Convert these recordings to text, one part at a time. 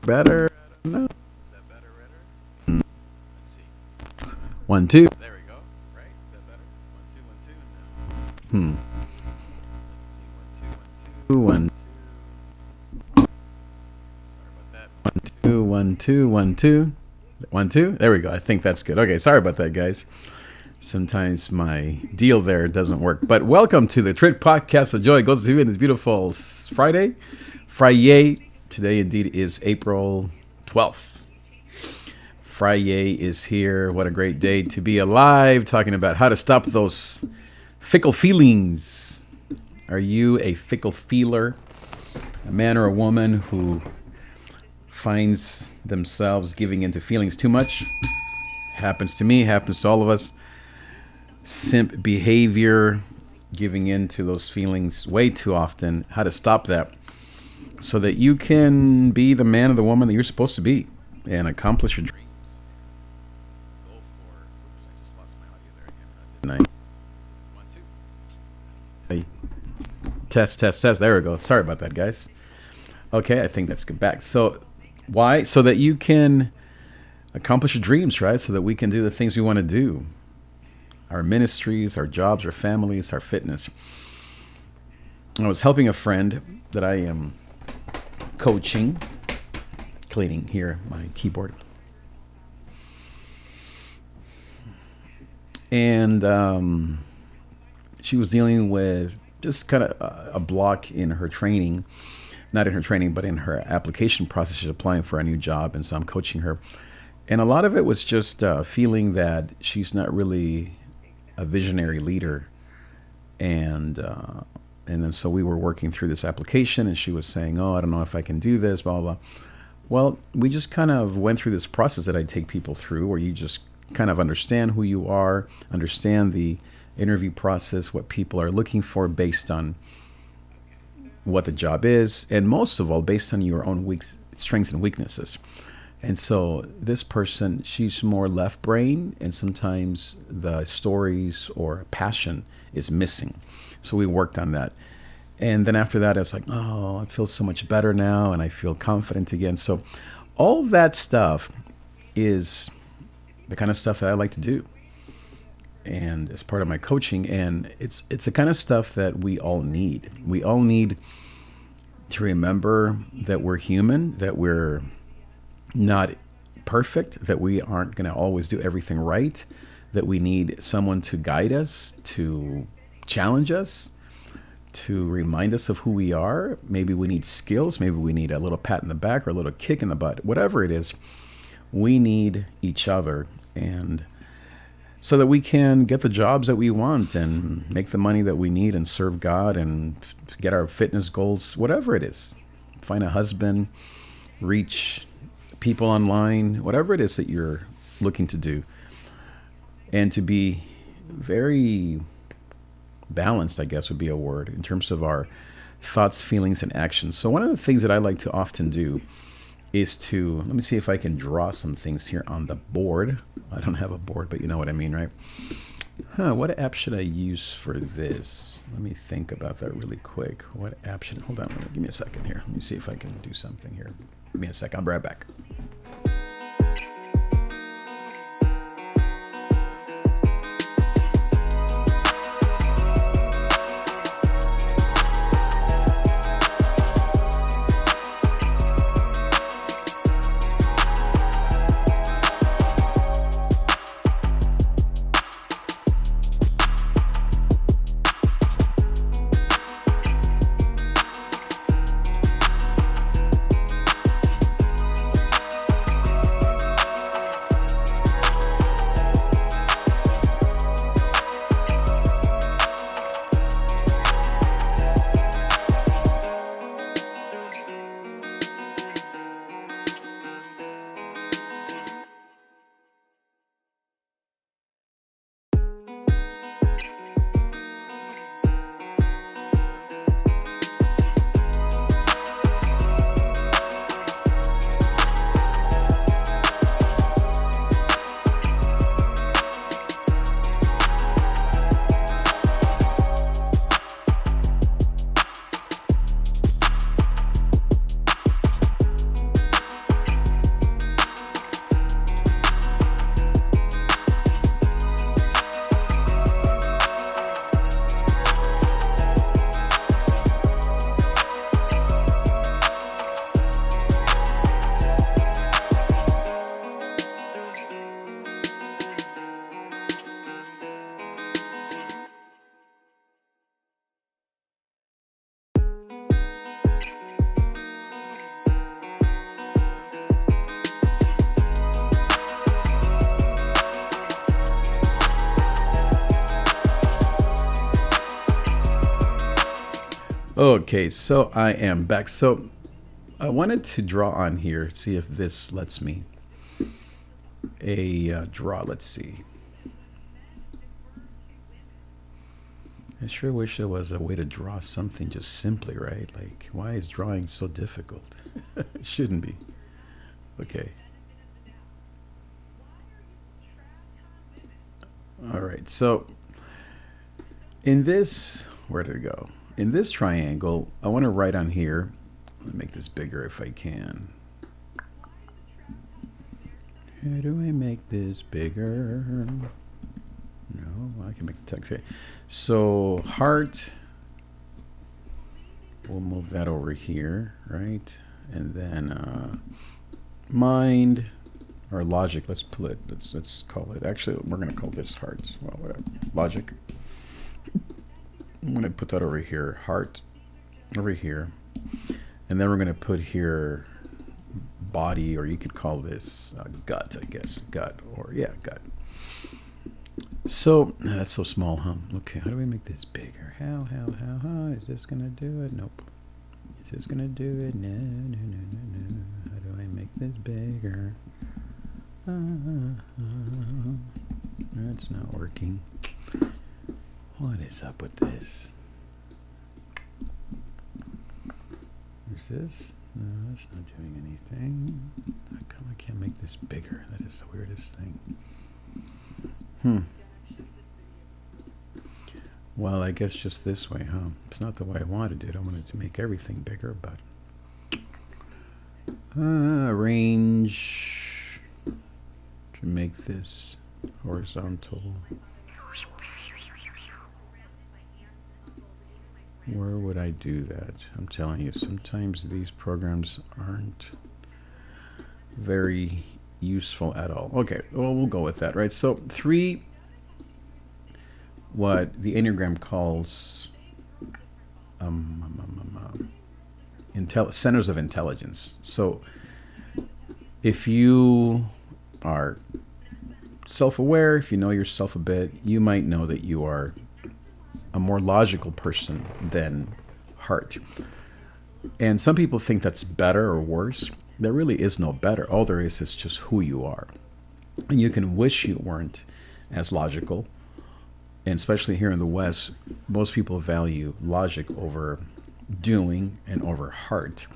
Better? I don't know. Is that better, better? Let's see. 1, 2. There we go. Right? Is that better? 1, 2, 1, 2. No. Let's see. 1, 2, 1, 2. 1. Sorry about that. 1, 2, 1, 2, 1, 2. 1, 2. There we go. I think that's good. Okay. Sorry about that, guys. Sometimes my deal there doesn't work. But welcome to the Trick Podcast of Joy. It goes to you in this beautiful Friday. Today, indeed, is April 12th. Friday is here. What a great day to be alive. Talking about how to stop those fickle feelings. Are you a fickle feeler? A man or a woman who finds themselves giving into feelings too much? Happens to me, happens to all of us. Simp behavior, giving in to those feelings way too often. How to stop that so that you can be the man or the woman that you're supposed to be and accomplish your dreams. Go for. Oops, I just lost my audio there again. Didn't I? 1, 2. Test. There we go. Sorry about that, guys. Okay, I think that's good back. So, why? So that you can accomplish your dreams, right? So that we can do the things we want to do. Our ministries, our jobs, our families, our fitness. I was helping a friend that I am coaching, cleaning here my keyboard. And she was dealing with just kind of a block in her training, not in her training, but in her application process. She's applying for a new job. And so I'm coaching her. And a lot of it was just feeling that she's not really a visionary leader. And then so we were working through this application and she was saying, oh, I don't know if I can do this, blah, blah, blah. Well, we just kind of went through this process that I take people through where you just kind of understand who you are, understand the interview process, what people are looking for based on what the job is, and most of all, based on your own strengths and weaknesses. And so this person, she's more left brain, and sometimes the stories or passion is missing. So we worked on that. And then after that, I was like, oh, I feel so much better now, and I feel confident again. So all that stuff is the kind of stuff that I like to do. And it's part of my coaching, and it's the kind of stuff that we all need. We all need to remember that we're human, that we're not perfect, that we aren't going to always do everything right, that we need someone to guide us, to challenge us, to remind us of who we are. Maybe we need skills, maybe we need a little pat in the back or a little kick in the butt. Whatever it is, we need each other, and so that we can get the jobs that we want and make the money that we need and serve God and get our fitness goals, whatever it is. Find a husband, reach people online, whatever it is that you're looking to do, and to be very balanced, I guess would be a word, in terms of our thoughts, feelings, and actions. So one of the things that I like to often do is to, let me see if I can draw some things here on the board. I don't have a board, but you know what I mean, right? What app should I use for this? Let me think about that really quick. What app should, hold on, give me a second here. Let me see if I can do something here. Give me a sec, I'll be right back. Okay, so I am back. So I wanted to draw on here, see if this lets me a draw. Let's see. I sure wish there was a way to draw something just simply, right? Like, why is drawing so difficult? It shouldn't be. Okay. All right. So in this, where did it go? In this triangle, I want to write on here. Let me make this bigger if I can. How do I make this bigger? No, I can make the text. Okay. So heart, we'll move that over here, right? And then mind or logic. Let's pull it. Let's call it. Actually, we're gonna call this heart. Well, whatever. Logic. I'm gonna put that over here. Heart over here, and then we're gonna put here body, or you could call this gut, I guess. Gut, or yeah, gut. So that's so small, huh? Okay, how do we make this bigger? How is this gonna do it? Nope. Is this gonna do it? No. How do I make this bigger? That's not working. What is up with this? Is this? No, that's not doing anything. How come I can't make this bigger? That is the weirdest thing. Well, I guess just this way, huh? It's not the way I wanted it. I wanted to make everything bigger, but arrange to make this horizontal. Where would I do that? I'm telling you, sometimes these programs aren't very useful at all. Okay, well, we'll go with that, right? So 3, what the Enneagram calls centers of intelligence. So if you are self-aware, if you know yourself a bit, you might know that you are a more logical person than heart. And some people think that's better or worse. There really is no better. All there is just who you are. And you can wish you weren't as logical. And especially here in the West, most people value logic over doing and over heart.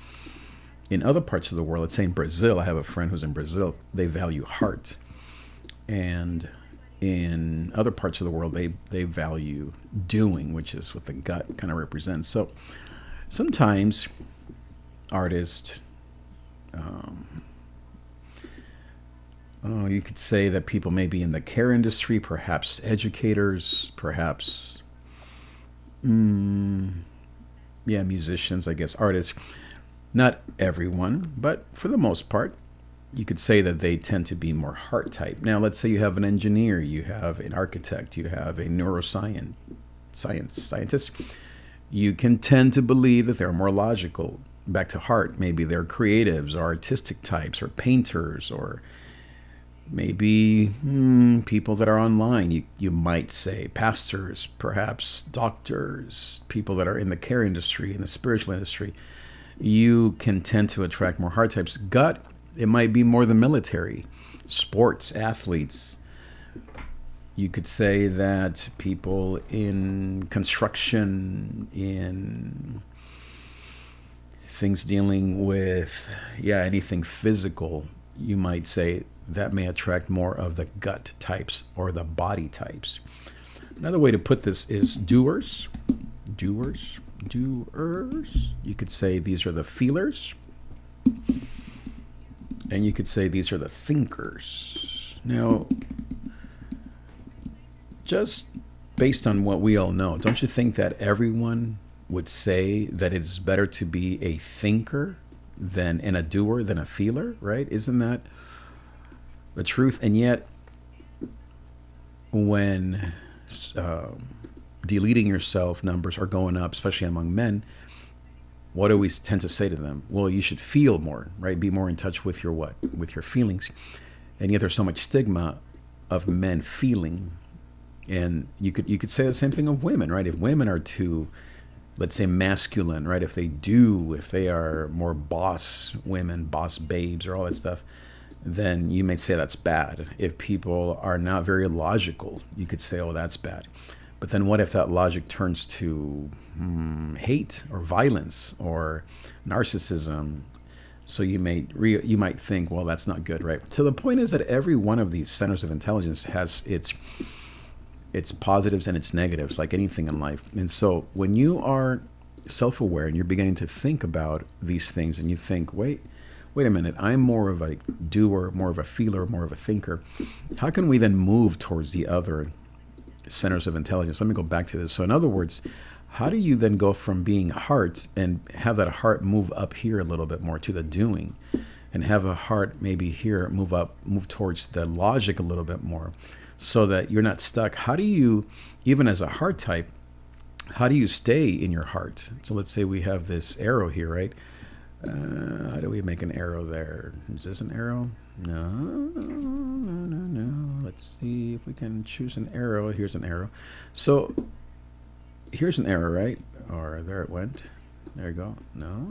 In other parts of the world, let's say in Brazil, I have a friend who's in Brazil, they value heart. And in other parts of the world, they value doing, which is what the gut kind of represents. So sometimes artists, you could say that people maybe in the care industry, perhaps educators, perhaps, musicians, I guess, artists. Not everyone, but for the most part, you could say that they tend to be more heart type. Now, let's say you have an engineer, you have an architect, you have a scientist. You can tend to believe that they're more logical. Back to heart, maybe they're creatives or artistic types or painters, or maybe people that are online. You might say pastors, perhaps doctors, people that are in the care industry, in the spiritual industry. You can tend to attract more heart types. Gut, it might be more the military, sports, athletes. You could say that people in construction, in things dealing with, anything physical, you might say that may attract more of the gut types or the body types. Another way to put this is doers. You could say these are the feelers. And you could say these are the thinkers. Now, just based on what we all know, don't you think that everyone would say that it is better to be a thinker and a doer than a feeler, right? Isn't that the truth? And yet, when deleting yourself numbers are going up, especially among men, what do we tend to say to them? Well, you should feel more, right? Be more in touch with your what? With your feelings. And yet there's so much stigma of men feeling. And you could say the same thing of women, right? If women are too let's say masculine, right? If they are more boss women, boss babes, or all that stuff, then you may say that's bad. If people are not very logical, you could say, oh, that's bad. But then what if that logic turns to hate or violence or narcissism? So you might think, well, that's not good, right? So the point is that every one of these centers of intelligence has its positives and its negatives, like anything in life. And so when you are self-aware and you're beginning to think about these things, and you think, wait a minute, I'm more of a doer, more of a feeler, more of a thinker. How can we then move towards the other centers of intelligence? Let me go back to this. So in other words, how do you then go from being heart and have that heart move up here a little bit more to the doing, and have the heart maybe here move towards the logic a little bit more, so that you're not stuck? How do you, even as a heart type, how do you stay in your heart? So let's say we have this arrow here, right? How do we make an arrow there? Is this an arrow? No. Let's see if we can choose an arrow. Here's an arrow. So here's an arrow, right? Or there it went. There you go. No.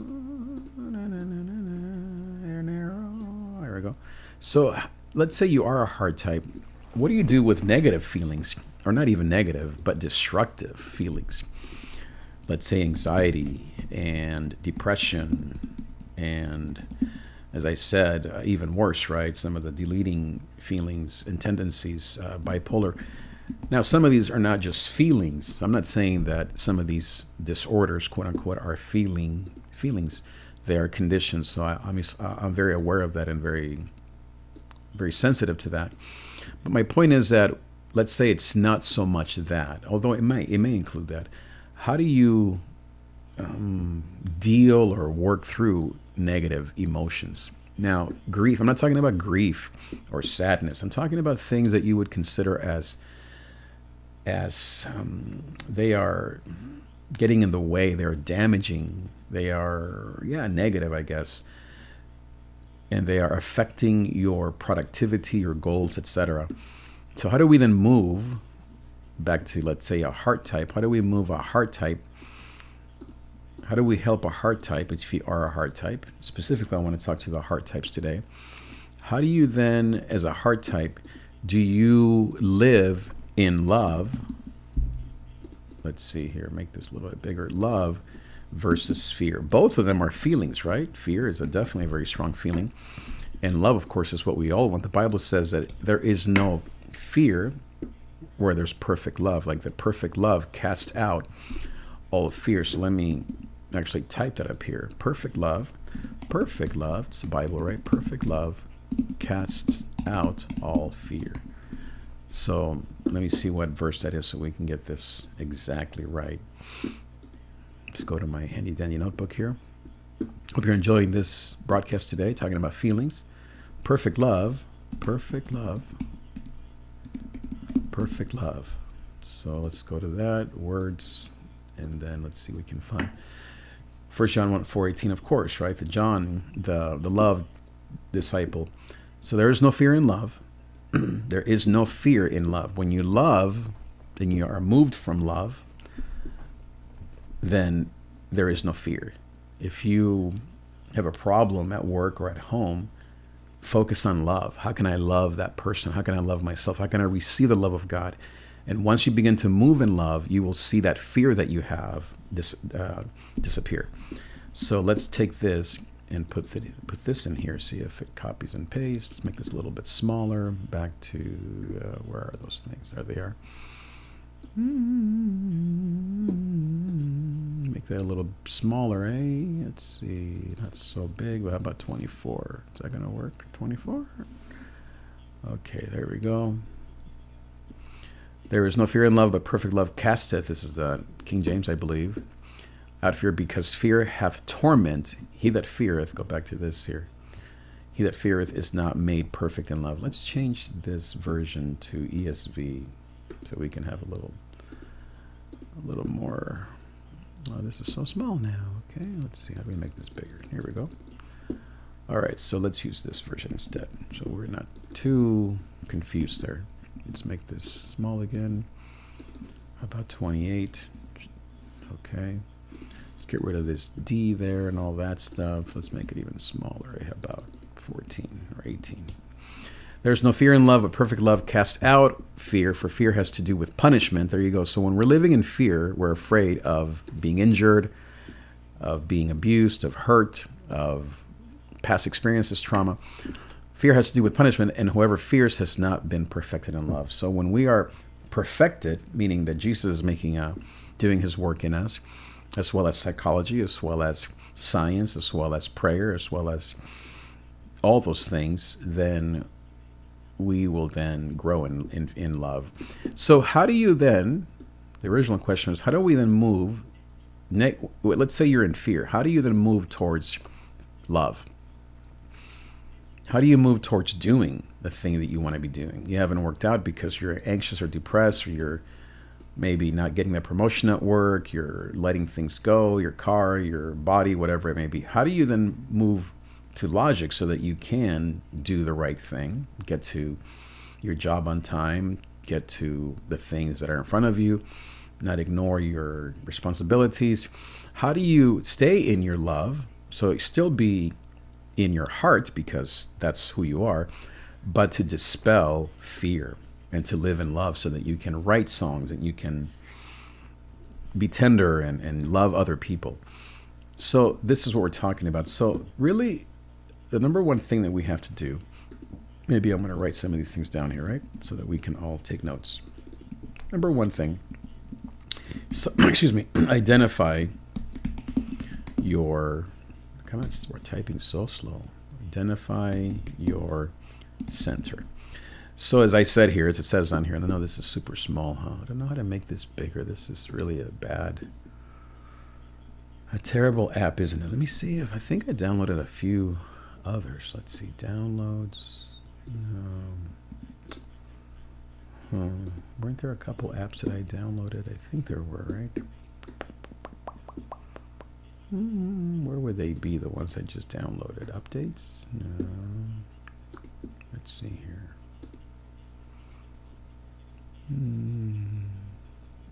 An arrow. There we go. So let's say you are a heart type. What do you do with negative feelings? Or not even negative, but destructive feelings. Let's say anxiety and depression, and as I said, even worse, right? Some of the deleting feelings and tendencies, bipolar. Now, some of these are not just feelings. I'm not saying that some of these disorders, quote unquote, are feelings. They are conditions. So I'm very aware of that and very, very sensitive to that. But my point is that, let's say it's not so much that, although it may include that. How do you deal or work through negative emotions? Now, grief, I'm not talking about grief or sadness. I'm talking about things that you would consider as they are getting in the way, they're damaging, they are, negative, I guess. And they are affecting your productivity, your goals, etc. So how do we then move back to, let's say, a heart type? How do we move a heart type? How do we help a heart type if you are a heart type? Specifically, I want to talk to the heart types today. How do you then, as a heart type, do you live in love? Let's see here, make this a little bit bigger. Love versus fear. Both of them are feelings, right? Fear is definitely a very strong feeling. And love, of course, is what we all want. The Bible says that there is no fear where there's perfect love. Like the perfect love casts out all fear. So let me actually type that up here. Perfect love. It's the Bible, right? Perfect love casts out all fear. So let me see what verse that is so we can get this exactly right. Let's go to my handy dandy notebook here. Hope you're enjoying this broadcast today, talking about feelings. Perfect love. So let's go to that, words, and then let's see what we can find. 1 John 4:18, of course, right? The John, the love disciple. So there is no fear in love. There is no fear in love. When you love, then you are moved from love, then there is no fear. If you have a problem at work or at home, focus on love. How can I love that person? How can I love myself? How can I receive the love of God? And once you begin to move in love, you will see that fear that you have disappear. So let's take this and put this in here, see if it copies and pastes. Let's make this a little bit smaller. Back to, where are those things? There they are. Make that a little smaller, eh? Let's see, not so big, but how about 24? Is that gonna work? 24? Okay, there we go. There is no fear in love, but perfect love casteth, this is King James, I believe, out fear, because fear hath torment. He that feareth, go back to this here, he that feareth is not made perfect in love. Let's change this version to ESV so we can have a little more. Oh, this is so small now. Okay, let's see, how do we make this bigger? Here we go. All right, so let's use this version instead, so we're not too confused there. Let's make this small again. How about 28? Okay. Let's get rid of this D there and all that stuff. Let's make it even smaller. How about 14 or 18? There's no fear in love, but perfect love casts out fear, for fear has to do with punishment. There you go. So when we're living in fear, we're afraid of being injured, of being abused, of hurt, of past experiences, trauma. Fear has to do with punishment, and whoever fears has not been perfected in love. So when we are perfected, meaning that Jesus is doing his work in us, as well as psychology, as well as science, as well as prayer, as well as all those things, then we will then grow in love. So how do you then, the original question was, how do we then move, let's say you're in fear, how do you then move towards love? How do you move towards doing the thing that you want to be doing? You haven't worked out because you're anxious or depressed, or you're maybe not getting that promotion at work, you're letting things go, your car, your body, whatever it may be. How do you then move to logic so that you can do the right thing, get to your job on time, get to the things that are in front of you, not ignore your responsibilities? How do you stay in your love, so still be in your heart because that's who you are, but to dispel fear and to live in love so that you can write songs and you can be tender and love other people? So this is what we're talking about. So really, the number one thing that we have to do, maybe I'm going to write some of these things down here, right? So that we can all take notes. Number one thing, so, excuse me, identify your, come on, we're typing so slow. Identify your center. So as I said here, it says on here, I know this is super small, huh? I don't know how to make this bigger. This is really a terrible app, isn't it? Let me see if, I think I downloaded a few others. Let's see, downloads. Weren't there a couple apps that I downloaded? I think there were, right? Where would they be, the ones I just downloaded? Updates? No. Let's see here.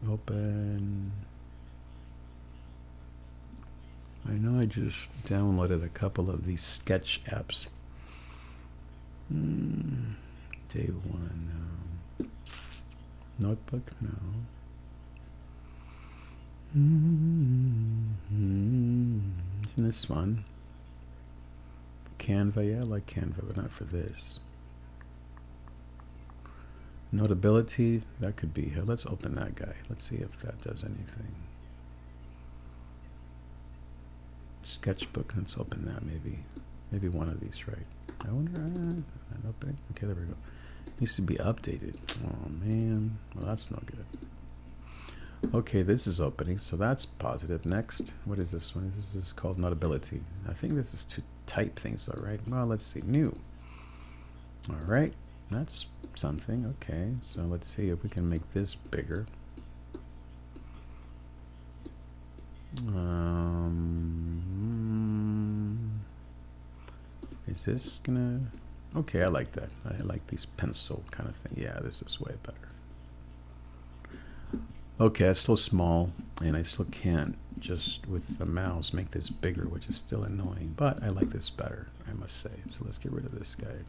Open. I know I just downloaded a couple of these sketch apps. Day one, no. Notebook, no. Isn't this fun? Canva, yeah, I like Canva, but not for this. Notability, that could be here. Let's open that guy. Let's see if that does anything. Sketchbook, let's open that, maybe one of these, right? I wonder, not opening. Okay, there we go. Needs to be updated. Oh man, well that's not good. Okay, this is opening, so that's positive. Next, what is this one? This is called Notability. I think this is to type things, all right? Well, let's see, new. All right, that's something. Okay, so let's see if we can make this bigger. Is this gonna, okay, I like that. I like these pencil kind of thing. Yeah, this is way better. Okay, it's still small, and I still can't just with the mouse make this bigger, which is still annoying, but I like this better, I must say. So let's get rid of this guy,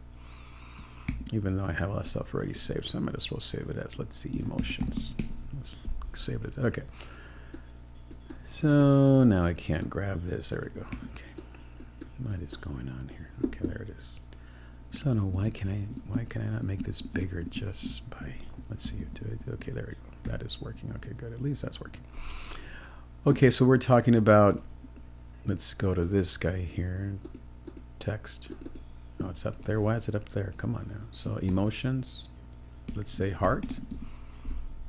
even though I have a lot of stuff already saved, so I might as well save it as, let's see, emotions. Let's save it as, okay. So now I can't grab this. There we go. Okay. What is going on here? Okay, there it is. So I don't know, why can I not make this bigger just by, let's see, okay, there we go. That is working. Okay, good. At least that's working. Okay, so we're talking about, let's go to this guy here. Text. Oh, it's up there. Why is it up there? Come on now. So emotions. Let's say heart.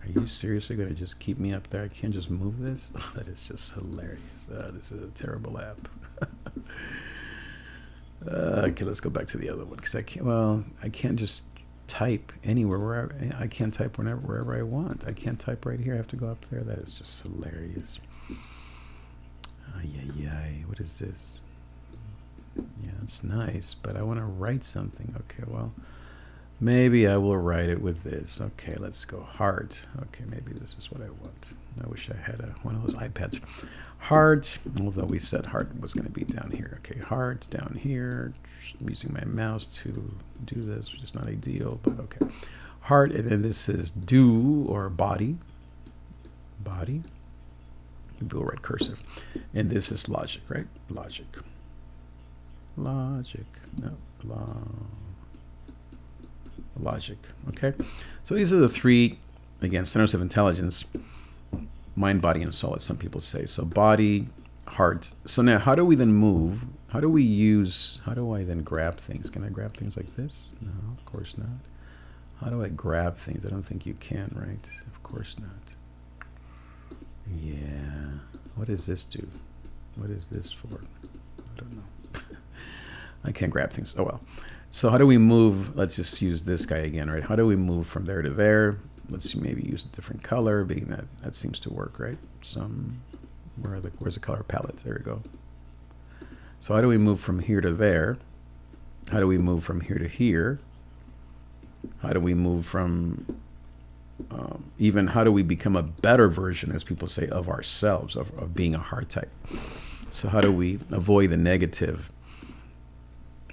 Are you seriously going to just keep me up there? I can't just move this? Oh, that is just hilarious. This is a terrible app. Okay, let's go back to the other one, because I can't just type anywhere. I can't type wherever I want. I can't type right here. I have to go up there. That is just hilarious. What is this? Yeah, it's nice, but I want to write something. Okay, well, maybe I will write it with this. Okay, let's go heart. Okay, maybe this is what I want. I wish I had one of those iPads. Heart, although we said heart was going to be down here. Okay, heart down here. I'm using my mouse to do this, which is not ideal, but okay. Heart, and then this is do or body. Body. We'll write cursive. And this is logic, right? Logic. Logic. No, logic. Okay. So these are the three, again, centers of intelligence. Mind, body, and soul, as some people say. So body, heart. So now how do we then move? How do I then grab things? Can I grab things like this? No, of course not. How do I grab things? I don't think you can, right? Of course not. Yeah. What does this do? What is this for? I don't know. I can't grab things. Oh well. So how do we move? Let's just use this guy again, right? How do we move from there to there? Let's maybe use a different color, being that seems to work, right? Where's the color palette? There we go. So how do we move from here to there? How do we move from here to here? How do we move from even how do we become a better version, as people say, of ourselves, of being a heart type? So how do we avoid the negative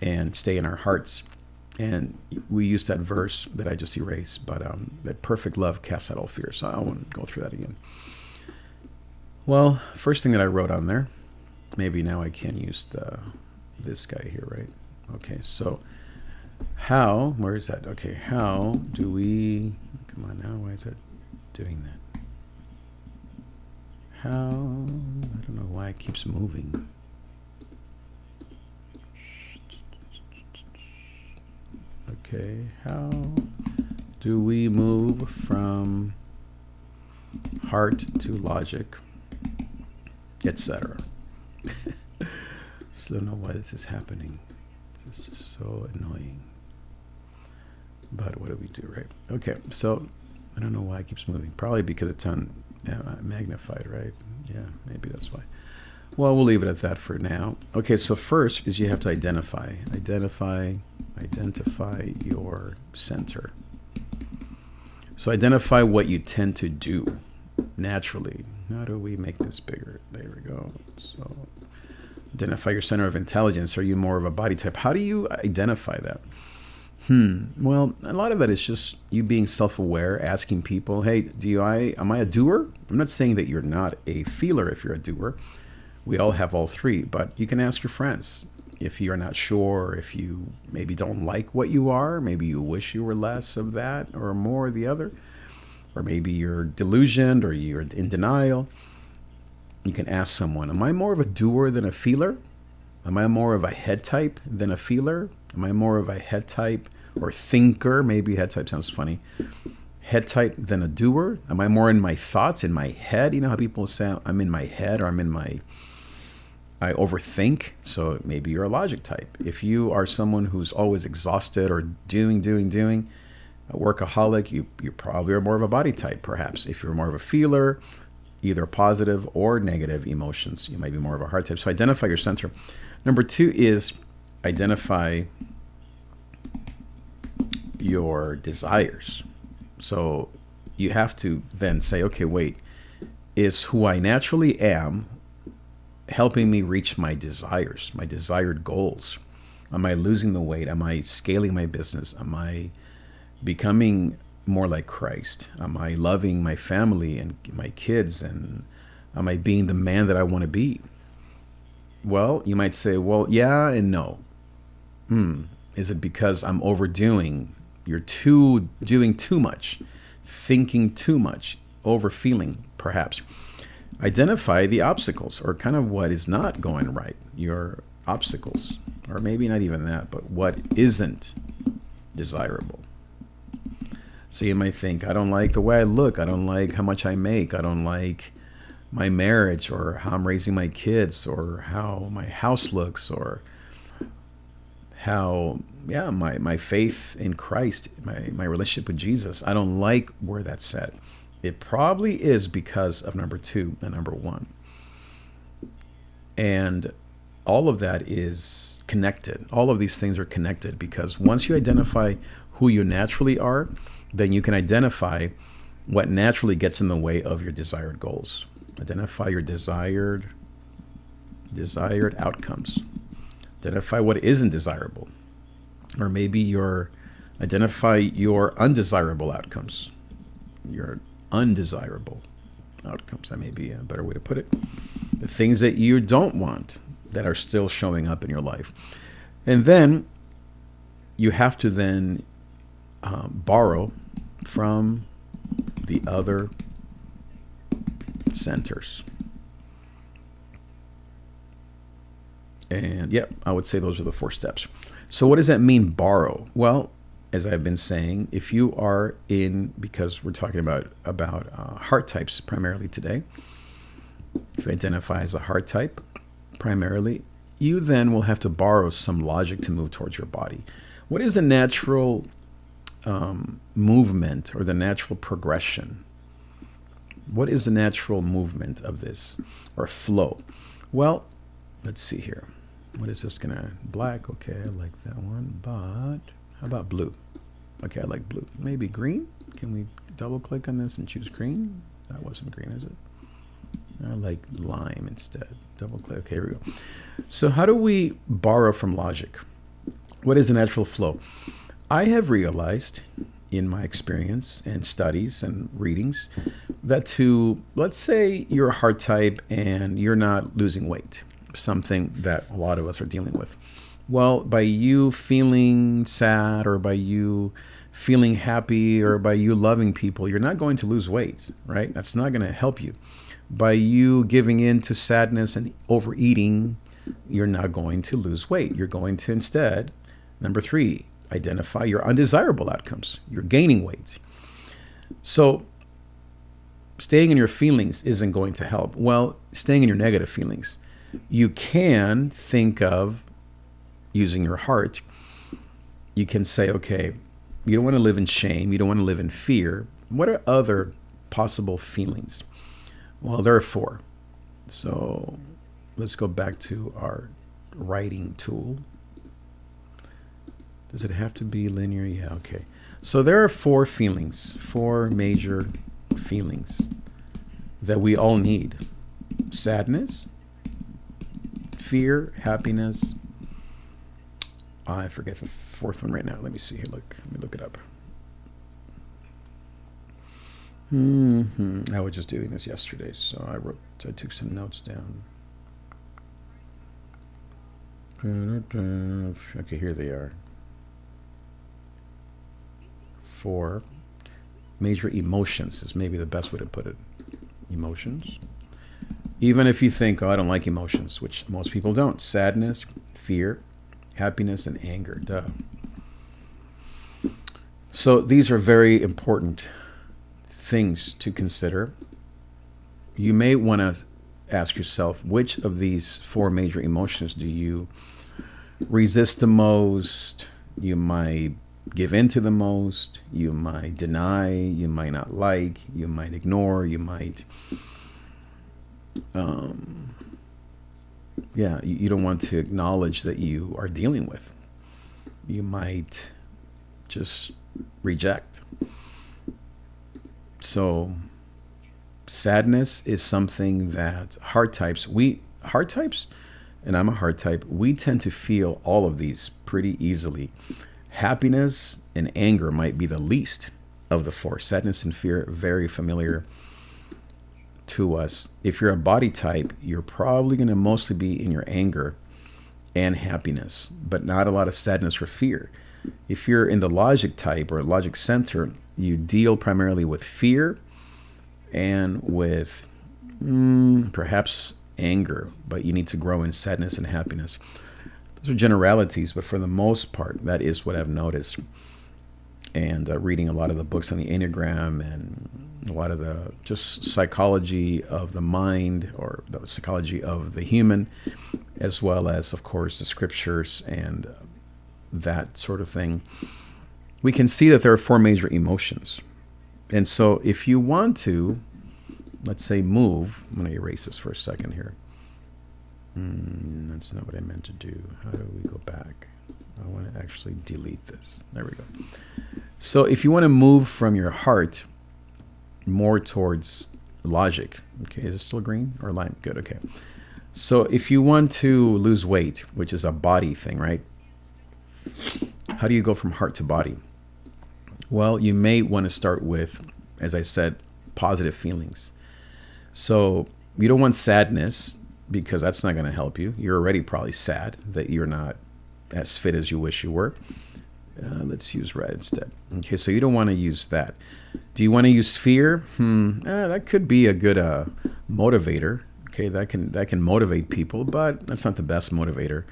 and stay in our hearts? And we used that verse that I just erased, but that perfect love casts out all fear. So I won't go through that again. Well, first thing that I wrote on there, maybe now I can use this guy here, right? Okay, so where is that? Okay, how do we, come on now, why is that doing that? How, I don't know why it keeps moving. Okay, how do we move from heart to logic, etc.? Just don't know why this is happening. This is just so annoying. But what do we do, right? Okay, so I don't know why it keeps moving. Probably because it's on magnified, right? Yeah, maybe that's why. Well, we'll leave it at that for now. Okay, so first is you have to identify your center. So identify what you tend to do naturally. How do we make this bigger? There we go. So identify your center of intelligence. Are you more of a body type? How do you identify that? Well, a lot of that is just you being self-aware, asking people, hey, am I a doer? I'm not saying that you're not a feeler if you're a doer. We all have all three, but you can ask your friends if you're not sure, if you maybe don't like what you are, maybe you wish you were less of that or more of the other, or maybe you're delusioned or you're in denial. You can ask someone, am I more of a doer than a feeler? Am I more of a head type than a feeler? Am I more of a head type or thinker? Maybe head type sounds funny. Head type than a doer? Am I more in my thoughts, in my head? You know how people say I'm in my head, or I overthink. So maybe you're a logic type. If you are someone who's always exhausted or doing, a workaholic, you probably are more of a body type, perhaps. If you're more of a feeler, either positive or negative emotions, you might be more of a heart type. So identify your center. Number 2 is identify your desires. So you have to then say, okay, wait, is who I naturally am helping me reach my desires, my desired goals? Am I losing the weight? Am I scaling my business? Am I becoming more like Christ? Am I loving my family and my kids? And am I being the man that I want to be? Well, you might say, well, yeah and no. Is it because I'm overdoing? You're doing too much, thinking too much, overfeeling, perhaps. Identify the obstacles, or kind of what is not going right, your obstacles, or maybe not even that, but what isn't desirable. So you might think, I don't like the way I look. I don't like how much I make. I don't like my marriage, or how I'm raising my kids, or how my house looks, or how, my faith in Christ, my relationship with Jesus. I don't like where that's set. It probably is because of number 2 and number 1. And all of that is connected. All of these things are connected, because once you identify who you naturally are, then you can identify what naturally gets in the way of your desired goals. Identify your desired Desired outcomes. Identify what isn't desirable. Or maybe identify your undesirable outcomes. Your undesirable outcomes. That may be a better way to put it. The things that you don't want that are still showing up in your life. And then you have to then borrow from the other centers. And I would say those are the 4 steps. So what does that mean, borrow? Well, as I've been saying, if you are because we're talking about heart types primarily today, if you identify as a heart type primarily, you then will have to borrow some logic to move towards your body. What is a natural movement or the natural progression? What is the natural movement of this or flow? Well, let's see here. What is this gonna? Black, okay, I like that one, but how about blue? Okay, I like blue. Maybe green? Can we double click on this and choose green? That wasn't green, is it? I like lime instead. Double click, okay, here we go. So how do we borrow from logic? What is a natural flow? I have realized in my experience and studies and readings that let's say you're a heart type and you're not losing weight, something that a lot of us are dealing with. Well, by you feeling sad or by you feeling happy or by you loving people, you're not going to lose weight, right? That's not going to help you. By you giving in to sadness and overeating, you're not going to lose weight. You're going to instead, number 3, identify your undesirable outcomes. You're gaining weight. So staying in your feelings isn't going to help. Well, staying in your negative feelings. You can think of using your heart. You can say, okay, you don't want to live in shame. You don't want to live in fear. What are other possible feelings? Well, there are 4. So let's go back to our writing tool. Does it have to be linear? Yeah, okay. So there are 4 feelings, 4 major feelings that we all need. Sadness, fear, happiness. I forget the 4th one right now. Let me see here. Let me look it up. I was just doing this yesterday, so I took some notes down. Okay, here they are. 4 major emotions is maybe the best way to put it. Emotions. Even if you think, I don't like emotions, which most people don't. Sadness, fear, happiness, and anger. Duh. So these are very important things to consider. You may want to ask yourself, which of these 4 major emotions do you resist the most? You might give in to the most. You might deny. You might not like. You might ignore. You might you don't want to acknowledge that you are dealing with. You might just reject. So sadness is something that heart types, and I'm a heart type, we tend to feel all of these pretty easily. Happiness and anger might be the least of the 4. Sadness and fear, very familiar to us. If you're a body type, you're probably going to mostly be in your anger and happiness, but not a lot of sadness or fear. If you're in the logic type or logic center, you deal primarily with fear and with perhaps anger, but you need to grow in sadness and happiness. Those are generalities, but for the most part, that is what I've noticed. And reading a lot of the books on the Enneagram and a lot of the just psychology of the mind or the psychology of the human, as well as, of course, the scriptures and that sort of thing, we can see that there are 4 major emotions. And so if you want to, let's say, move, I'm going to erase this for a second here. That's not what I meant to do. How do we go back? I want to actually delete this. There we go. So if you want to move from your heart more towards logic, okay, is it still green or lime? Good, okay. So if you want to lose weight, which is a body thing, right? How do you go from heart to body? Well, you may want to start with, as I said, positive feelings. So you don't want sadness because that's not going to help you. You're already probably sad that you're not as fit as you wish you were. Let's use red instead. Okay, so you don't want to use that. Do you want to use fear? That could be a good motivator. Okay, that can motivate people, but that's not the best motivator.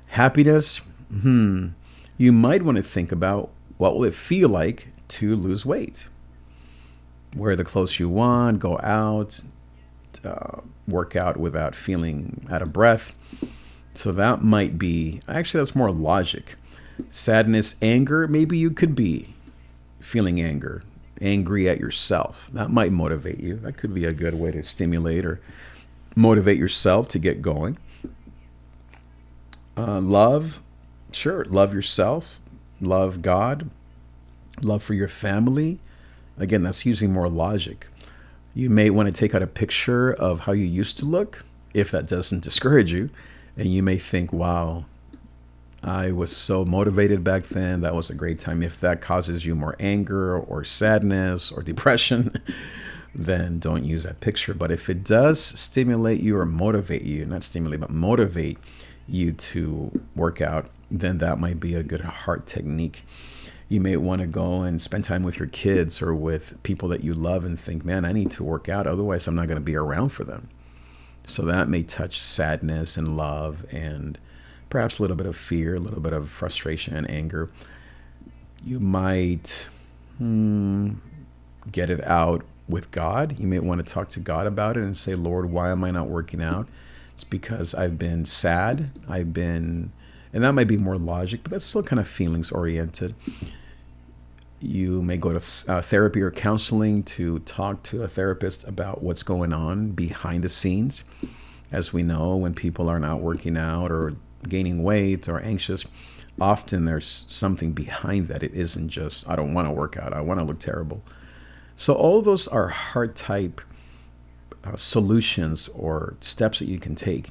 Happiness? You might want to think about what will it feel like to lose weight. Wear the clothes you want, go out, work out without feeling out of breath. So that might be, actually, that's more logic. Sadness, anger, maybe you could be feeling angry at yourself. That might motivate you. That could be a good way to stimulate or motivate yourself to get going. Love, sure, love yourself, love God, love for your family. Again, that's using more logic. You may want to take out a picture of how you used to look, if that doesn't discourage you. And you may think, wow, I was so motivated back then. That was a great time. If that causes you more anger or sadness or depression, then don't use that picture. But if it does stimulate you or motivate you, not stimulate, but motivate you to work out, then that might be a good heart technique. You may want to go and spend time with your kids or with people that you love and think, man, I need to work out. Otherwise, I'm not going to be around for them. So that may touch sadness and love and perhaps a little bit of fear, a little bit of frustration and anger. You might get it out with God. You may want to talk to God about it and say, Lord, why am I not working out? It's because I've been sad. And that might be more logic, but that's still kind of feelings oriented. You may go to therapy or counseling to talk to a therapist about what's going on behind the scenes. As we know, when people are not working out or gaining weight or anxious, often there's something behind that. It isn't just, I don't want to work out, I want to look terrible. So all those are heart type solutions or steps that you can take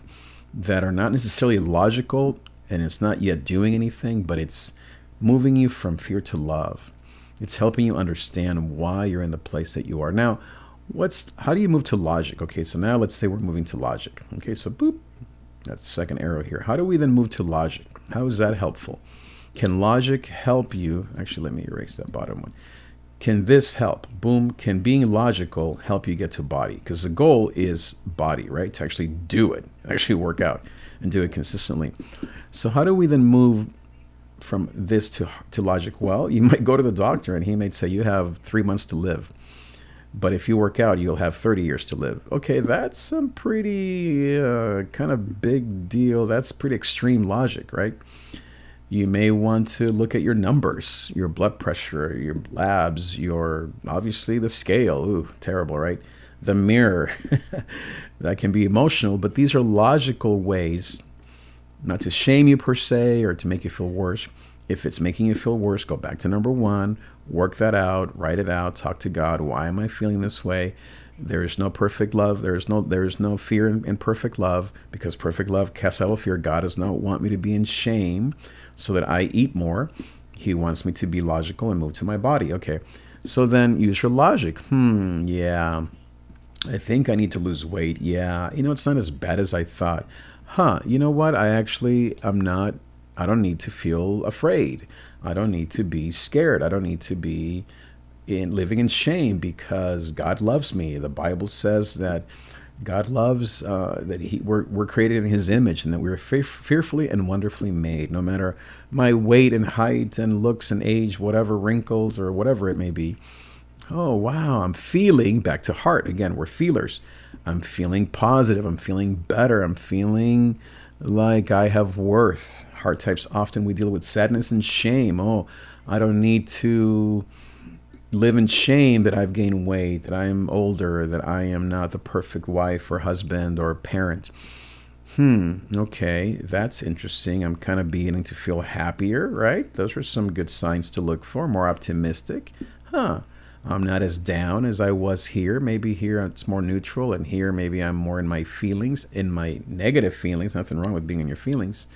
that are not necessarily logical, and it's not yet doing anything, but it's moving you from fear to love. It's helping you understand why you're in the place that you are. Now, how do you move to logic? Okay, so now let's say we're moving to logic. Okay, so boop, that's the second arrow here. How do we then move to logic? How is that helpful? Can logic help you? Actually, let me erase that bottom one. Can this help? Boom. Can being logical help you get to body? Because the goal is body, right? To actually do it, actually work out and do it consistently. So how do we then move from this to logic? Well, you might go to the doctor and he might say you have 3 months to live. But if you work out, you'll have 30 years to live. Okay, that's some pretty kind of big deal. That's pretty extreme logic, right? You may want to look at your numbers, your blood pressure, your labs, obviously the scale. Ooh, terrible, right? The mirror. That can be emotional, but these are logical ways, not to shame you per se or to make you feel worse. If it's making you feel worse, go back to number one, work that out, write it out, talk to God. Why am I feeling this way? There is no perfect love. There is no fear in perfect love, because perfect love casts out fear. God does not want me to be in shame so that I eat more. He wants me to be logical and move to my body. Okay, so then use your logic. Yeah, I think I need to lose weight. Yeah, it's not as bad as I thought. You know what? I don't need to feel afraid. I don't need to be scared. I don't need to be living in shame, because God loves me. The Bible says that God loves, that we're created in His image, and that we're fearfully and wonderfully made. No matter my weight and height and looks and age, whatever wrinkles or whatever it may be. Oh, wow, I'm feeling, back to heart. Again, we're feelers. I'm feeling positive. I'm feeling better. I'm feeling like I have worth. Heart types, often we deal with sadness and shame. Oh, I don't need to live in shame that I've gained weight, that I am older, that I am not the perfect wife or husband or parent. Okay, that's interesting. I'm kind of beginning to feel happier, right? Those are some good signs to look for, more optimistic. I'm not as down as I was here. Maybe here it's more neutral, and here maybe I'm more in my feelings, in my negative feelings. Nothing wrong with being in your feelings.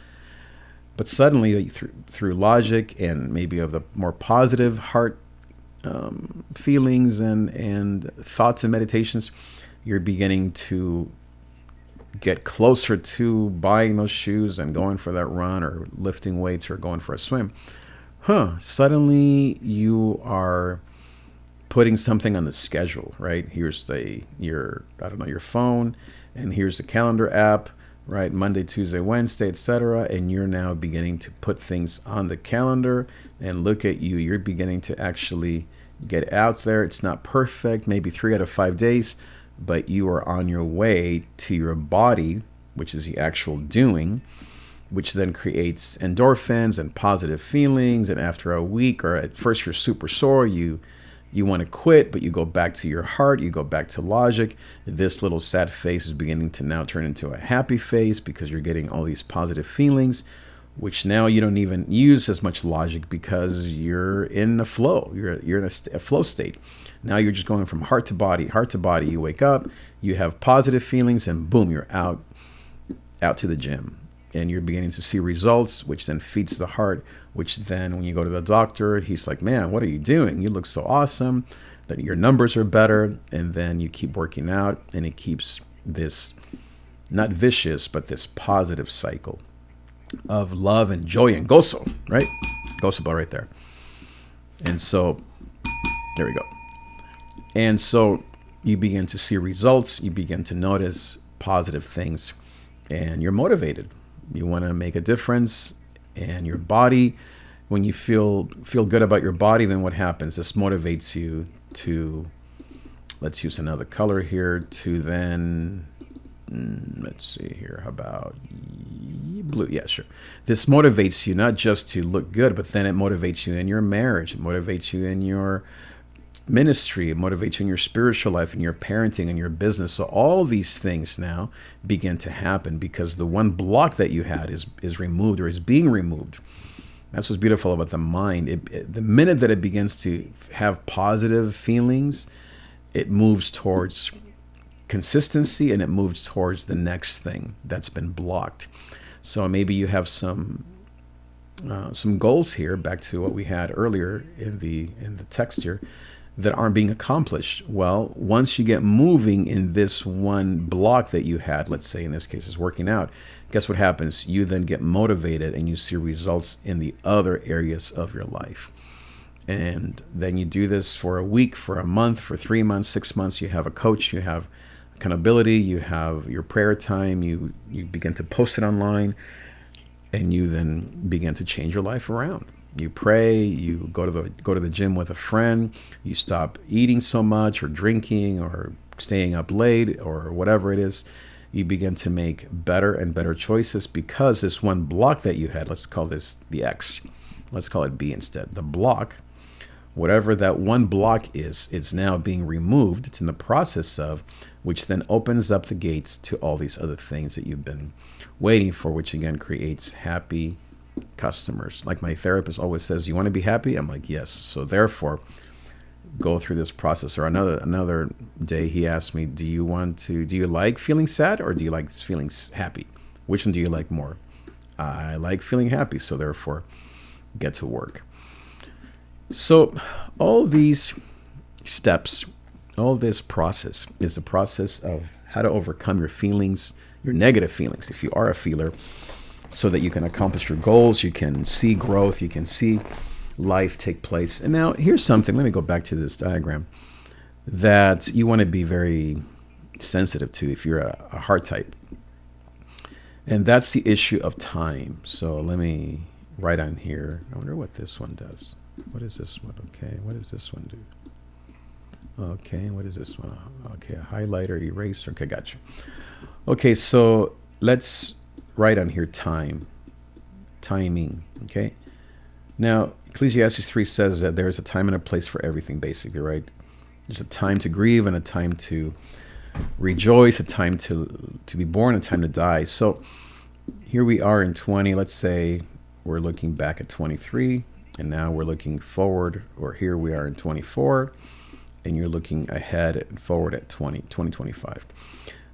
But suddenly, through logic and maybe of the more positive heart feelings and thoughts and meditations, you're beginning to get closer to buying those shoes and going for that run or lifting weights or going for a swim. Suddenly you are putting something on the schedule, right? Here's your phone, and here's the calendar app, right? Monday, Tuesday, Wednesday, etc. And you're now beginning to put things on the calendar, and look at you. You're beginning to actually get out there. It's not perfect, maybe 3 out of 5 days, but you are on your way to your body, which is the actual doing, which then creates endorphins and positive feelings. And after a week, or at first you're super sore, you want to quit, but you go back to your heart, you go back to logic. This little sad face is beginning to now turn into a happy face because you're getting all these positive feelings, which now you don't even use as much logic because you're in a flow. You're in a flow state. Now you're just going from heart to body, heart to body. You wake up, you have positive feelings, and boom, you're out to the gym. And you're beginning to see results, which then feeds the heart, which then when you go to the doctor, he's like, man, what are you doing? You look so awesome, that your numbers are better. And then you keep working out, and it keeps this, not vicious, but this positive cycle of love and joy and gozo, right? Gozo ball right there. And so, there we go. And so you begin to see results, you begin to notice positive things, and you're motivated. You want to make a difference, and your body, when you feel good about your body, then what happens? This motivates you to, let's use another color here, to then, let's see here, how about blue? Yeah, sure. This motivates you not just to look good, but then it motivates you in your marriage, it motivates you in your ministry, it motivates you in your spiritual life, in your parenting, in your business. So all these things now begin to happen because the one block that you had is removed, or is being removed. That's what's beautiful about the mind. The minute that it begins to have positive feelings, it moves towards consistency, and it moves towards the next thing that's been blocked. So maybe you have some goals here, back to what we had earlier in the text here, that aren't being accomplished. Well, once you get moving in this one block that you had, let's say in this case is working out, guess what happens? You then get motivated, and you see results in the other areas of your life. And then you do this for a week, for a month, for 3 months, 6 months. You have a coach, you have accountability, you have your prayer time, you begin to post it online, and you then begin to change your life around. You pray, you go to the gym with a friend, you stop eating so much, or drinking, or staying up late, or whatever it is. You begin to make better and better choices because this one block that you had, let's call this the X, let's call it B instead. The block, whatever that one block is, it's now being removed. It's in the process of, which then opens up the gates to all these other things that you've been waiting for, which again creates happy customers. Like my therapist always says, you want to be happy? I'm like, yes. So therefore, go through this process. Or another day he asked me, do you like feeling sad, or do you like feeling happy? Which one do you like more? I like feeling happy, so therefore get to work. So all these steps, all this process is a process of how to overcome your feelings, your negative feelings, if you are a feeler, so that you can accomplish your goals, you can see growth, you can see life take place. And now here's something, let me go back to this diagram, that you want to be very sensitive to if you're a heart type. And that's the issue of time. So let me write on here. I wonder what this one does. What is this one? Okay, what does this one do? Okay, what is this one? Okay, a highlighter, eraser. Okay, gotcha. Okay, so let's write on here timing. Okay. Now, Ecclesiastes 3 says that there's a time and a place for everything, basically, right? There's a time to grieve and a time to rejoice, a time to be born, a time to die. So here we are in 20. Let's say we're looking back at 23, and now we're looking forward, or here we are in 24. and you're looking ahead and forward at 2025.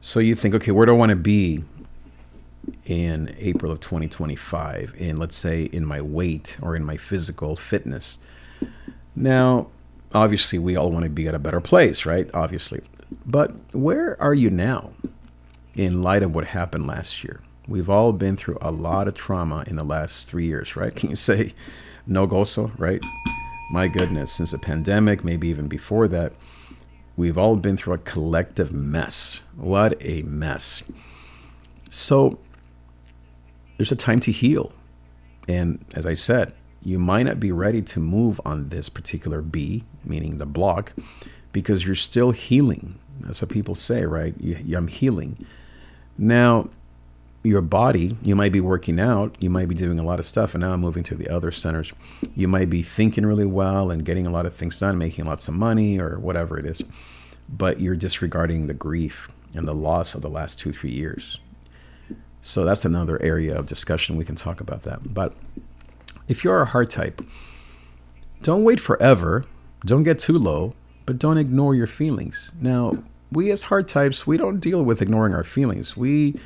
So you think, okay, where do I want to be in April of 2025, in, let's say, in my weight or in my physical fitness? Now, obviously, we all want to be at a better place, right? Obviously. But where are you now in light of what happened last year? We've all been through a lot of trauma in the last 3 years, right? Can you say no gozo, right? My goodness, since the pandemic, maybe even before that, we've all been through a collective mess. What a mess. So there's a time to heal. And as I said, you might not be ready to move on this particular B, meaning the block, because you're still healing. That's what people say, right? I'm healing. Now, your body, you might be working out, you might be doing a lot of stuff, and now I'm moving to the other centers. You might be thinking really well and getting a lot of things done, making lots of money or whatever it is, but you're disregarding the grief and the loss of the last 2-3 years. So that's another area of discussion. We can talk about that. But if you're a heart type, don't wait forever. Don't get too low, but don't ignore your feelings. Now, we as heart types, we don't deal with ignoring our feelings. We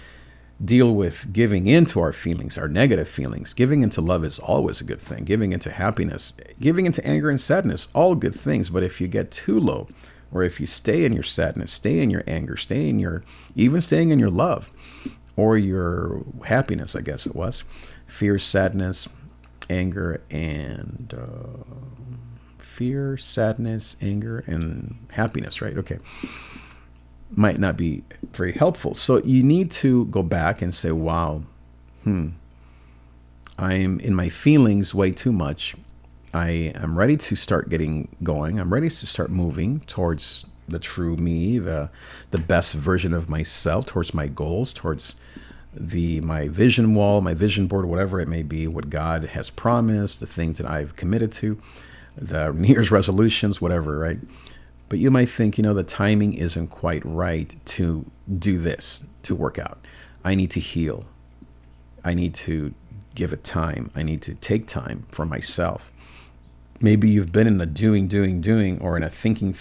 deal with giving into our feelings, our negative feelings. Giving into love is always a good thing. Giving into happiness, giving into anger and sadness, all good things. But if you get too low, or if you stay in your sadness, stay in your anger, even staying in your love, or your happiness, I guess it was, fear, sadness, anger, and fear, sadness, anger, and happiness, right? Okay. Might not be very helpful. So you need to go back and say, wow, I'm in my feelings way too much. I am ready to start getting going. I'm ready to start moving towards the true me, the best version of myself, towards my goals, towards my vision wall, my vision board, whatever it may be, what God has promised, the things that I've committed to, the New Year's resolutions, whatever, right? But you might think, the timing isn't quite right to do this, to work out. I need to heal. I need to give it time. I need to take time for myself. Maybe you've been in a doing, or in a thinking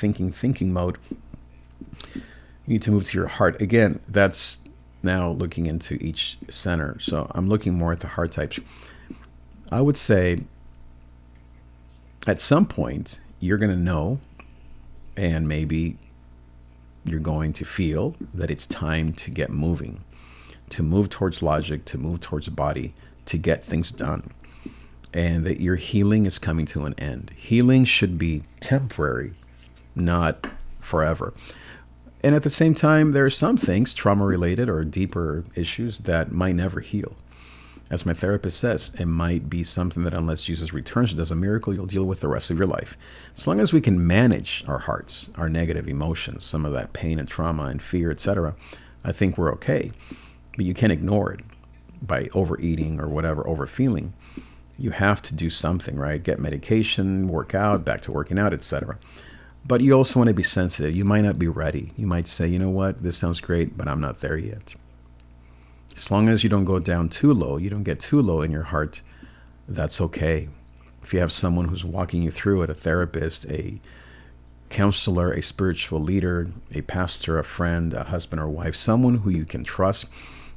mode. You need to move to your heart. Again, that's now looking into each center. So I'm looking more at the heart types. I would say at some point you're going to know, and maybe you're going to feel that it's time to get moving, to move towards logic, to move towards body, to get things done, and that your healing is coming to an end. Healing should be temporary, not forever. And at the same time, there are some things, trauma-related or deeper issues, that might never heal. As my therapist says, it might be something that unless Jesus returns and does a miracle, you'll deal with the rest of your life. As long as we can manage our hearts, our negative emotions, some of that pain and trauma and fear, etc., I think we're okay. But you can't ignore it by overeating or whatever, overfeeling. You have to do something, right? Get medication, work out, back to working out, etc. But you also want to be sensitive. You might not be ready. You might say, you know what, this sounds great, but I'm not there yet. As long as you don't go down too low, you don't get too low in your heart, that's okay. If you have someone who's walking you through it, a therapist, a counselor, a spiritual leader, a pastor, a friend, a husband or wife, someone who you can trust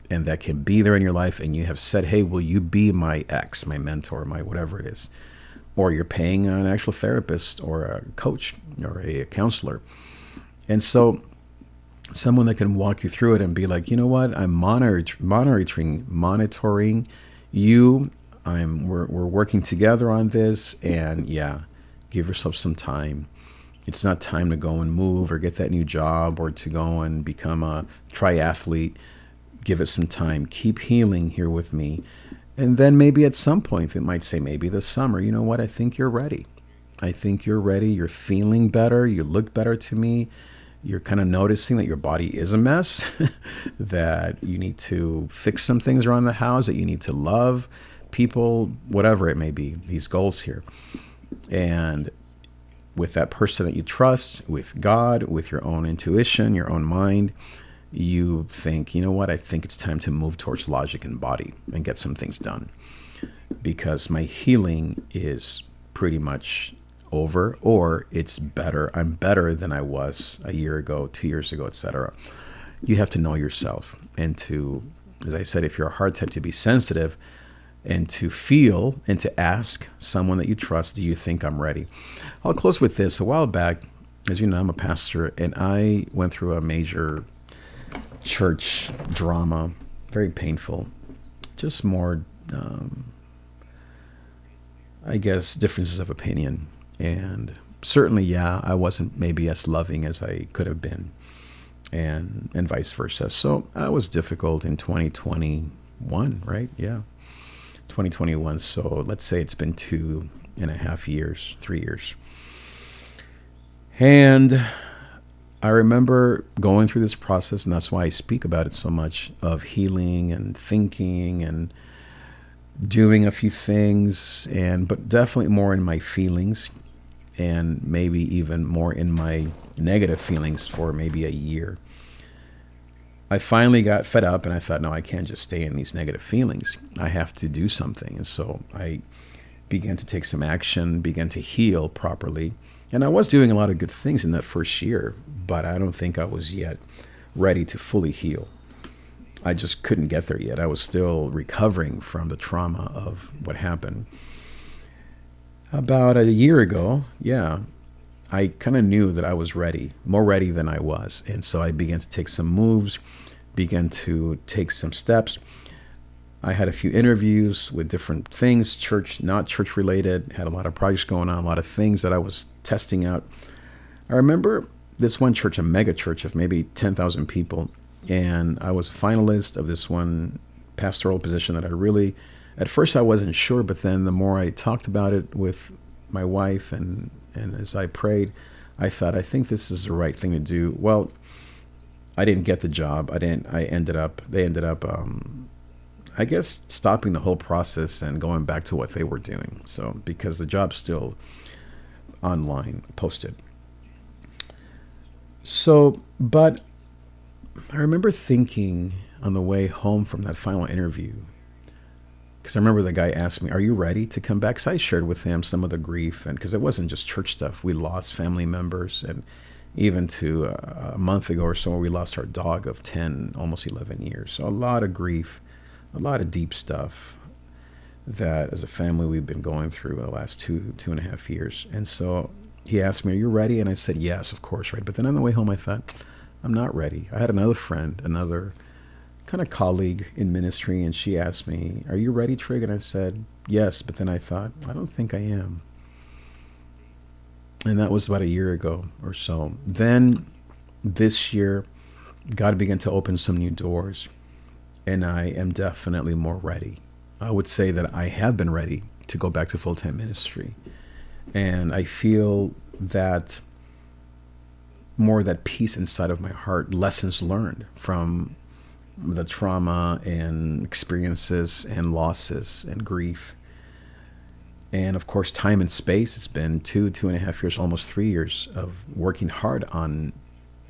and that can be there in your life, and you have said, hey, will you be my ex, my mentor, my whatever it is? Or you're paying an actual therapist or a coach or a counselor. And so someone that can walk you through it and be like, you know what, I'm monitoring you. We're working together on this, and yeah, give yourself some time. It's not time to go and move or get that new job or to go and become a triathlete. Give it some time. Keep healing here with me. And then maybe at some point, it might say maybe this summer, you know what, I think you're ready. I think you're ready. You're feeling better. You look better to me. You're kind of noticing that your body is a mess, that you need to fix some things around the house, that you need to love people, whatever it may be, these goals here. And with that person that you trust, with God, with your own intuition, your own mind, you think, you know what, I think it's time to move towards logic and body and get some things done, because my healing is pretty much over or it's better. I'm better than I was a year ago, 2 years ago, etc. You have to know yourself and to, as I said, if you're a hard type, to be sensitive and to feel and to ask someone that you trust, do you think I'm ready? I'll close with this. A while back, as you know, I'm a pastor, and I went through a major church drama, very painful, just more, I guess, differences of opinion. And certainly, yeah, I wasn't maybe as loving as I could have been, and vice versa. So I was difficult in 2021, right? Yeah, 2021. So let's say it's been 2.5 years, 3 years. And I remember going through this process, and that's why I speak about it so much, of healing and thinking and doing a few things, but definitely more in my feelings, and maybe even more in my negative feelings for maybe a year. I finally got fed up, and I thought, no, I can't just stay in these negative feelings. I have to do something. And so I began to take some action, began to heal properly. And I was doing a lot of good things in that first year, but I don't think I was yet ready to fully heal. I just couldn't get there yet. I was still recovering from the trauma of what happened. About a year ago, yeah, I kind of knew that I was ready, more ready than I was. And so I began to take some moves, began to take some steps. I had a few interviews with different things, church, not church related, had a lot of projects going on, a lot of things that I was testing out. I remember this one church, a mega church of maybe 10,000 people, and I was a finalist of this one pastoral position that I really, at first I wasn't sure, but then the more I talked about it with my wife and as I prayed, I thought, I think this is the right thing to do. Well, I didn't get the job. They ended up, I guess, stopping the whole process and going back to what they were doing. So, because the job's still online, posted. So, but I remember thinking on the way home from that final interview, because I remember the guy asked me, are you ready to come back? So I shared with him some of the grief, and because it wasn't just church stuff. We lost family members, and even to a month ago or so, we lost our dog of 10, almost 11 years. So a lot of grief, a lot of deep stuff that as a family we've been going through the last 2.5 years. And so he asked me, are you ready? And I said, yes, of course, right. But then on the way home, I thought, I'm not ready. I had another friend, another kind of colleague in ministry, and she asked me, are you ready, Trig? And I said, yes. But then I thought, I don't think I am. And that was about a year ago or so. Then this year, God began to open some new doors, and I am definitely more ready. I would say that I have been ready to go back to full-time ministry. And I feel that more that peace inside of my heart, lessons learned from the trauma and experiences and losses and grief. And of course, time and space. It's been 2.5 years, almost 3 years of working hard on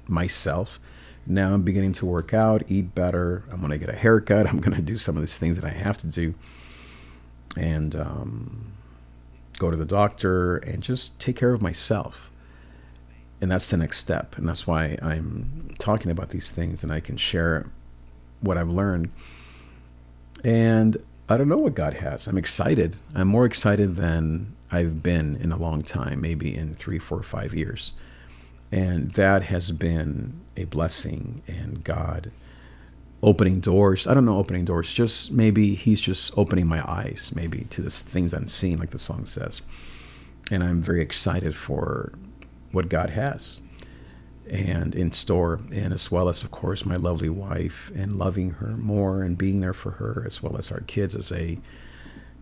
myself. Now I'm beginning to work out, eat better. I'm going to get a haircut. I'm going to do some of these things that I have to do. And go to the doctor and just take care of myself. And that's the next step. And that's why I'm talking about these things, and I can share what I've learned. And I don't know what God has. I'm excited. I'm more excited than I've been in a long time, maybe in 3, 4, 5 years. And that has been a blessing, and God opening doors. I don't know, opening doors, just maybe he's just opening my eyes, maybe to the things unseen, like the song says. And I'm very excited for what God has and in store, and as well as, of course, my lovely wife, and loving her more and being there for her, as well as our kids as they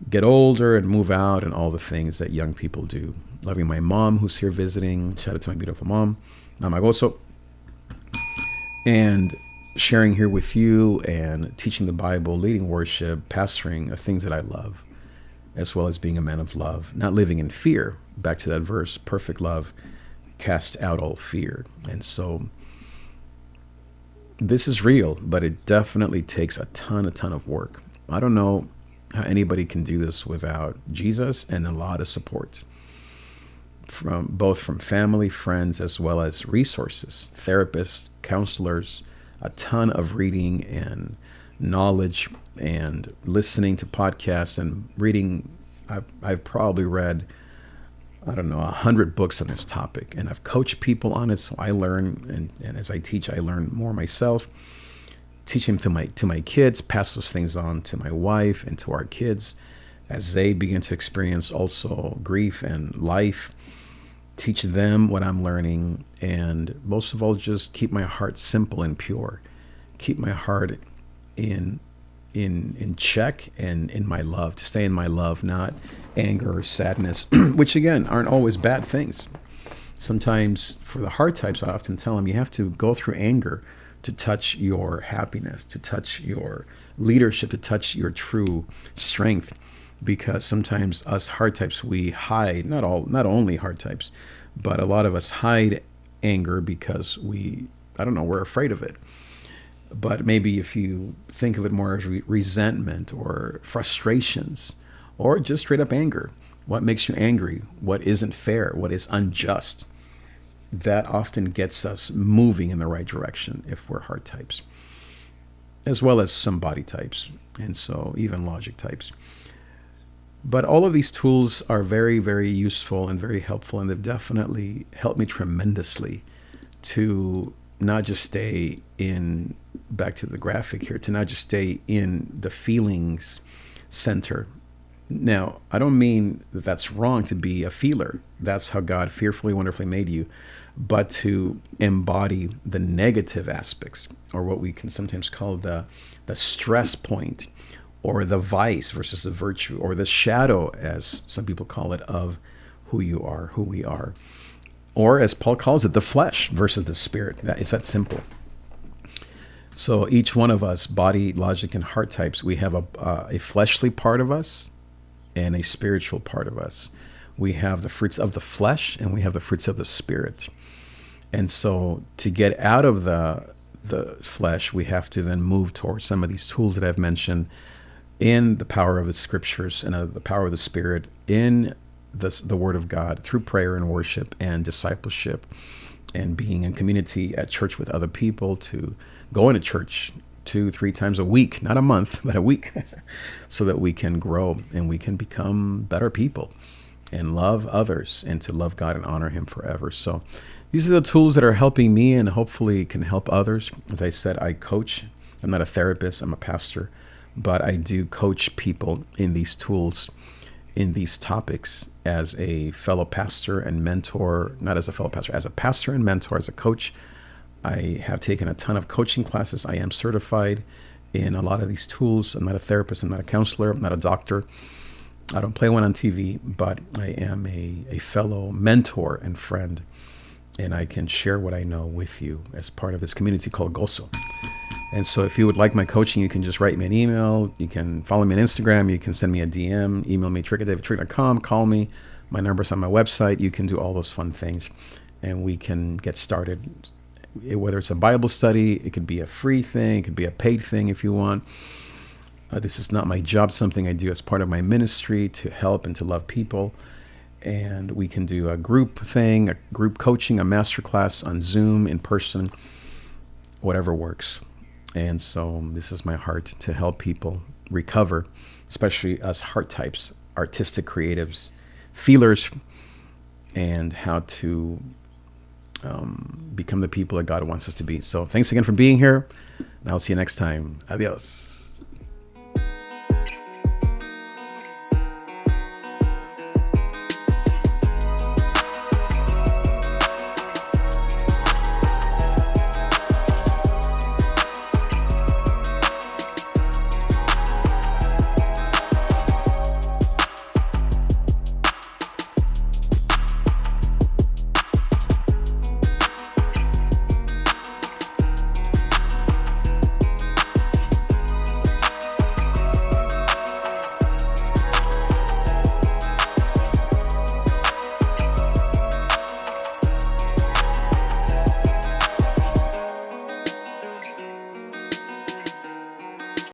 get older and move out, and all the things that young people do. Loving my mom, who's here visiting. Shout out to my beautiful mom, Mama Goso. And sharing here with you and teaching the Bible, leading worship, pastoring, the things that I love, as well as being a man of love, not living in fear. Back to that verse, perfect love casts out all fear. And so this is real, but it definitely takes a ton of work. I don't know how anybody can do this without Jesus and a lot of support. from both from family, friends, as well as resources, therapists, counselors, a ton of reading and knowledge and listening to podcasts and reading. I've probably read, I don't know, 100 books on this topic, and I've coached people on it. So I learn, and as I teach, I learn more myself. Teaching to my kids, pass those things on to my wife and to our kids as they begin to experience also grief and life. Teach them what I'm learning, and most of all, just keep my heart simple and pure. Keep my heart in check and in my love, to stay in my love, not anger or sadness, which again aren't always bad things. Sometimes for the hard types, I often tell them you have to go through anger to touch your happiness, to touch your leadership, to touch your true strength. Because sometimes us hard types, we hide, not only hard types, but a lot of us hide anger because we're afraid of it. But maybe if you think of it more as resentment or frustrations, or just straight up anger, what makes you angry? What isn't fair? What is unjust? That often gets us moving in the right direction if we're hard types, as well as some body types, and so even logic types. But all of these tools are very, very useful and very helpful, and they've definitely helped me tremendously to not just stay in, back to the graphic here, to not just stay in the feelings center. Now, I don't mean that that's wrong to be a feeler. That's how God fearfully, wonderfully made you. But to embody the negative aspects, or what we can sometimes call the stress point, or the vice versus the virtue, or the shadow, as some people call it, of who you are, who we are. Or as Paul calls it, the flesh versus the spirit. It's that simple. So each one of us, body, logic, and heart types, we have a fleshly part of us and a spiritual part of us. We have the fruits of the flesh and we have the fruits of the spirit. And so to get out of the flesh, we have to then move towards some of these tools that I've mentioned in the power of the scriptures and the power of the spirit in the word of God through prayer and worship and discipleship and being in community at church with other people, to go into church 2-3 times a week, not a month, but a week, so that we can grow and we can become better people and love others and to love God and honor him forever. So these are the tools that are helping me and hopefully can help others. As I said, I coach. I'm not a therapist, I'm a pastor, but I do coach people in these tools, in these topics, as a fellow pastor and mentor, not as a fellow pastor, as a pastor and mentor, as a coach. I have taken a ton of coaching classes. I am certified in a lot of these tools. I'm not a therapist, I'm not a counselor, I'm not a doctor. I don't play one on TV, but I am a fellow mentor and friend, and I can share what I know with you as part of this community called Gozo. And so if you would like my coaching, you can just write me an email. You can follow me on Instagram. You can send me a DM, email me, trick@davidtrick.com, call me. My number's on my website. You can do all those fun things, and we can get started. Whether it's a Bible study, it could be a free thing, it could be a paid thing if you want. This is not my job, something I do as part of my ministry to help and to love people. And we can do a group thing, a group coaching, a masterclass on Zoom, in person, whatever works. And so this is my heart, to help people recover, especially us heart types, artistic creatives, feelers, and how to become the people that God wants us to be. So thanks again for being here, and I'll see you next time. Adios.